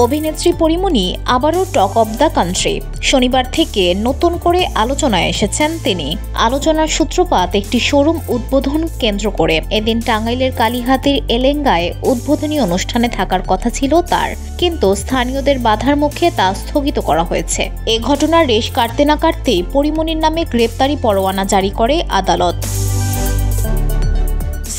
অভিনেত্রী পরিমণি আবারও talk of the country. শনিবার থেকে নতুন করে আলোচনায় এসেছেন তিনি। আলোচনার সূত্রপাত একটি শোরুম উদ্বোধন কেন্দ্র করে। এদিন টাঙ্গাইলের কালীহাতির এলেঙ্গায় উদ্বোধনী অনুষ্ঠানে থাকার কথা ছিল তার, কিন্তু স্থানীয়দের বাধার মুখে তা স্থগিত করা হয়েছে। এ ঘটনার রেশ কাটতে না কাটতেই পরিমণির নামে গ্রেপ্তারি পরোয়ানা জারি করে আদালত।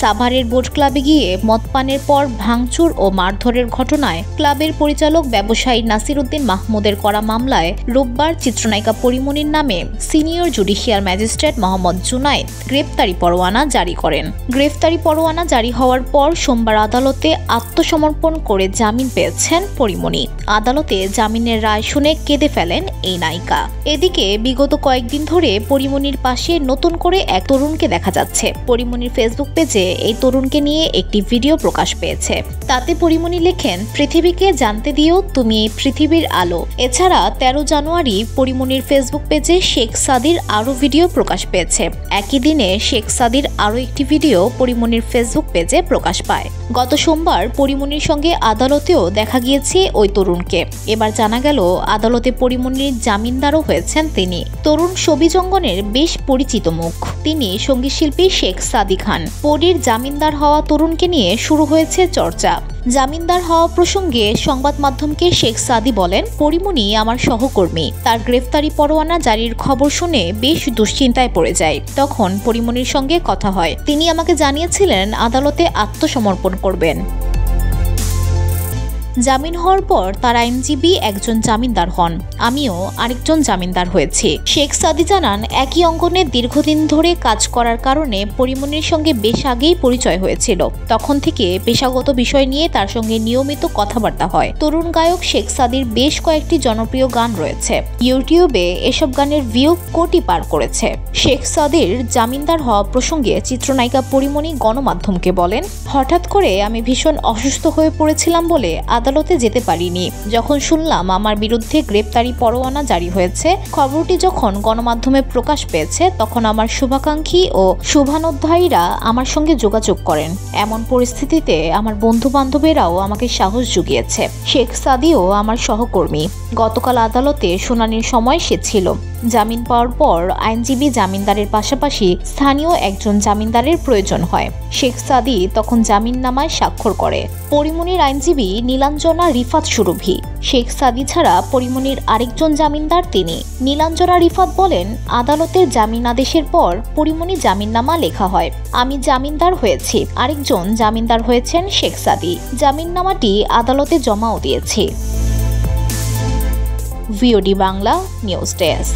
সাভারের বোট ক্লাবে গিয়ে মদ পানের পর ভাঙচুর ও মারধরের ঘটনায় ক্লাবের পরিচালক ব্যবসায়ী নাসির উদ্দিন মাহমুদের করা মামলায় রোববার চিত্রনায়িকা পরিমণির নামে senior judicial magistrate Mohammad Junaid গ্রেপ্তারি পরোয়ানা জারি করেন। গ্রেপ্তারি পরোয়ানা জারি হওয়ার পর সোমবার আদালতে আত্মসমর্পণ করে জামিন পেয়েছেন পরিমণি। আদালতে জামিনের রায় শুনে কেঁদে ফেলেন এই নায়িকা। এদিকে বিগত কয়েকদিন ধরে পরিমণির পাশে নতুন করে এক তরুণকে দেখা যাচ্ছে। পরিমণির ফেসবুক পেজে এই তরুণকে নিয়ে একটি ভিডিও প্রকাশ পেয়েছে। তাতে পরিমণি লেখেন, পৃথিবীকে জানতে দিও তুমি এই পৃথিবীর আলো। এছাড়া 13 জানুয়ারি পরিমণির ফেসবুক পেজে শেখ সাদির আরও ভিডিও প্রকাশ পেয়েছে। একই দিনে শেখ সাদির আরও একটি ভিডিও পরিমণির ফেসবুক পেজে প্রকাশ পায়। গত সোমবার পরিমণির সঙ্গে আদালতেও দেখা গিয়েছে ওই তরুণকে। এবার জানা গেল আদালতে পরিমণির জামিনদারও হয়েছেন তিনি। তরুণ ছবি জঙ্গনের বেশ পরিচিত মুখ। তিনি সঙ্গীতশিল্পী শেখ সাদি খান। পরির জামিনদার হওয়া তরুণকে নিয়ে শুরু হয়েছে চর্চা। জামিনদার হওয়া প্রসঙ্গে সংবাদ মাধ্যমকে শেখ সাদি বলেন, পরিমণি আমার সহকর্মী। তার গ্রেফতারি পরোয়ানা জারির খবর শুনে বেশ দুশ্চিন্তায় পড়ে যায়। তখন পরিমণির সঙ্গে কথা হয়। তিনি আমাকে জানিয়েছিলেন আদালতে আত্মসমর্পণ করবেন। জামিন হওয়ার পর তার আইনজীবী একজন জামিনদার হন। আমিও আরেকজন জামিনদার হয়েছি। শেখ সাদি জানান, একই অঙ্গনে দীর্ঘদিন ধরে কাজ করার কারণে পরিমণির সঙ্গে বেশ আগেই পরিচয় হয়েছিল। তখন থেকে পেশাগত বিষয় নিয়ে তার সঙ্গে নিয়মিত কথাবার্তা হয়। তরুণ গায়ক শেখ সাদির বেশ কয়েকটি জনপ্রিয় গান রয়েছে। ইউটিউবে এসব গানের ভিউ কোটি পার করেছে। শেখ সাদির জামিনদার হওয়া প্রসঙ্গে চিত্রনায়িকা পরিমণি গণমাধ্যমকে বলেন, হঠাৎ করে আমি ভীষণ অসুস্থ হয়ে পড়েছিলাম বলে আদালতে যেতে পারিনি। যখন শুনলাম আমার বিরুদ্ধে গ্রেপ্তারি পরোয়ানা জারি হয়েছে, খবরটি যখন গণমাধ্যমে প্রকাশ পেয়েছে, তখন আমার শুভাকাঙ্ক্ষী ও শুভানুধ্যায়ীরা আমার সঙ্গে যোগাযোগ করেন। এমন পরিস্থিতিতে আমার বন্ধু বান্ধবেরাও আমাকে সাহস জুগিয়েছে। শেখ সাদিও আমার সহকর্মী। গতকাল আদালতে শুনানির সময় সে ছিল। জামিন পাওয়ার পর আইনজীবী জামিনদারের পাশাপাশি স্থানীয় একজন জামিনদারের প্রয়োজন হয়। শেখ সাদি তখন জামিননামায় স্বাক্ষর করে। পরিমণির আইনজীবী নীলাঞ্জনা রিফাত সুরভি। শেখ সাদি ছাড়া পরিমণির আরেকজন জামিনদার তিনি। নীলাঞ্জনা রিফাত বলেন, আদালতের জামিন আদেশের পর পরিমণি জামিননামা লেখা হয়। আমি জামিনদার হয়েছি। আরেকজন জামিনদার হয়েছেন শেখ সাদি। জামিননামাটি আদালতে জমাও দিয়েছি। VOD Bangla news desk.